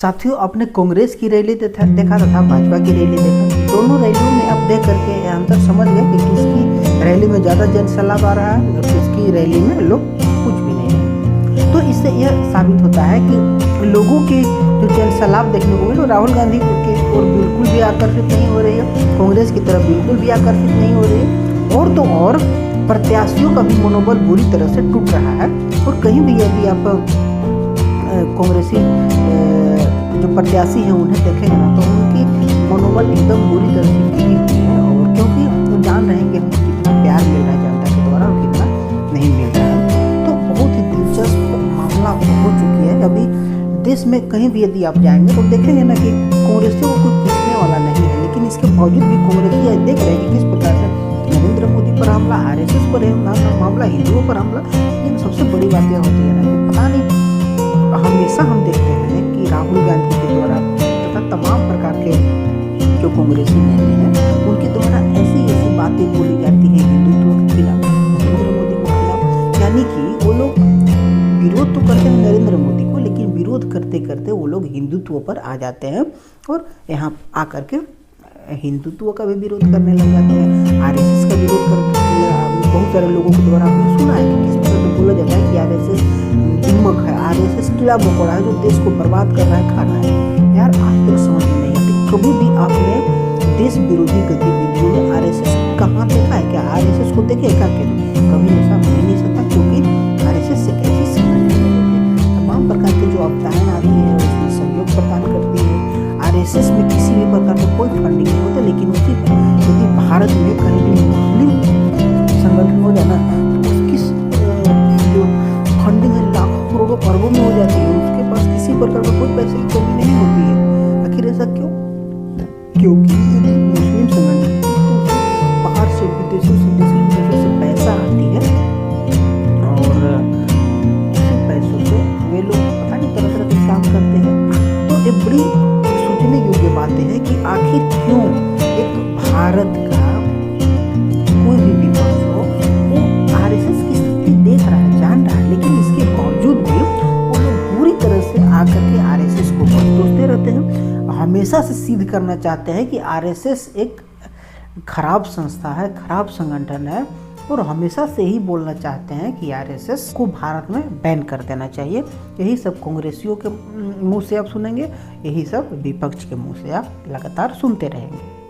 साथियों, आपने कांग्रेस की रैली देखा तथा भाजपा की रैली देखा। दोनों रैलियों में आप देख करके अंतर समझ गए कि किसकी रैली में ज़्यादा जनसैलाब आ रहा है और किसकी रैली में लोग कुछ भी नहीं है। तो इससे यह साबित होता है कि लोगों की जो जनसैलाब देखने को मिले राहुल गांधी की ओर बिल्कुल भी आकर्षित नहीं हो रही है, कांग्रेस की तरफ बिल्कुल भी आकर्षित नहीं हो रही है। और तो और प्रत्याशियों का भी मनोबल बुरी तरह से टूट रहा है। और कहीं भी यदि आप कांग्रेसी जो प्रत्याशी हैं उन्हें देखेंगे ना तो उनकी मनोबल एकदम बुरी तरह से गिरी हुई है। और क्योंकि वो जान रहे हैं कि हमें कितना प्यार मिल रहा है जनता के द्वारा और कितना नहीं मिल रहा है। तो बहुत ही दिलचस्प मामला हो चुकी है। अभी देश में कहीं भी यदि आप जाएंगे तो देखेंगे ना कि कांग्रेसियों को कोई पूछने वाला नहीं है, लेकिन इसके बावजूद भी कांग्रेसी देख रहे हैं कि किस प्रकार से नरेंद्र मोदी पर हमला, RSS पर मामला, हिंदुओं पर हमला। लेकिन सबसे बड़ी बात यह होती है ना कि पता नहीं हमेशा हम देखते हैं कि राहुल गांधी के द्वारा तथा तमाम प्रकार के जो कांग्रेसी नेता हैं उनके द्वारा ऐसी ऐसी बातें बोली जाती हैं हिंदुत्व के खिलाफ, नरेंद्र मोदी के खिलाफ। यानी कि वो लोग विरोध तो करते हैं नरेंद्र मोदी को, लेकिन विरोध करते करते वो लोग हिंदुत्व पर आ जाते हैं और यहाँ आकर के हिंदुत्व का भी विरोध करने लग जाते हैं, RSS का विरोध करते हैं। बहुत सारे लोगों के द्वारा आपने सुना है कि किस प्रकार से बोला जाता है कि RSS दिमक है, RSS कीड़ा मकोड़ा है जो देश को बर्बाद कर रहा है, खा रहा है। यार आज तक समझ में नहीं आती, कभी भी आपने देश विरोधी गतिविधियों में RSS कहाँ देखा है? क्या RSS को देखे क्या? कभी ऐसा हो ही नहीं सकता, क्योंकि RSS से कैसी संगठन है, तमाम प्रकार के जो आपदाएं आती है उसमें सहयोग प्रदान करती है। RSS में किसी भी प्रकार का कोई फंडिंग नहीं होता, लेकिन उसी यदि भारत में कहीं भी मुस्लिम संगठन हो जाना तो उसकी जो फंडिंग है लाखों करोड़ों अरबों में हो जाती है, उसके पास किसी प्रकार का कोई पैसे की कमी नहीं होती है। आखिर ऐसा क्यों? क्योंकि यदि मुस्लिम संगठन तो बाहर से विदेशों से मुस्लिम देशों से पैसा आती है और उसी पैसों से वे लोग पता नहीं तरह तरह के काम करते हैं। तो ये बड़ी सोचने योग्य बातें हैं कि आखिर क्यों एक भारत का कोई भी विपक्ष हो वो RSS की स्थिति देख रहा है, जान रहा है, लेकिन इसके बावजूद भी वो लोग पूरी तरह से आकर के RSS को दोषते रहते हैं, हमेशा से सिद्ध करना चाहते हैं कि RSS एक खराब संस्था है, खराब संगठन है, और हमेशा से ही बोलना चाहते हैं कि RSS को भारत में बैन कर देना चाहिए। यही सब कांग्रेसियों के मुंह से आप सुनेंगे, यही सब विपक्ष के मुंह से आप लगातार सुनते रहेंगे।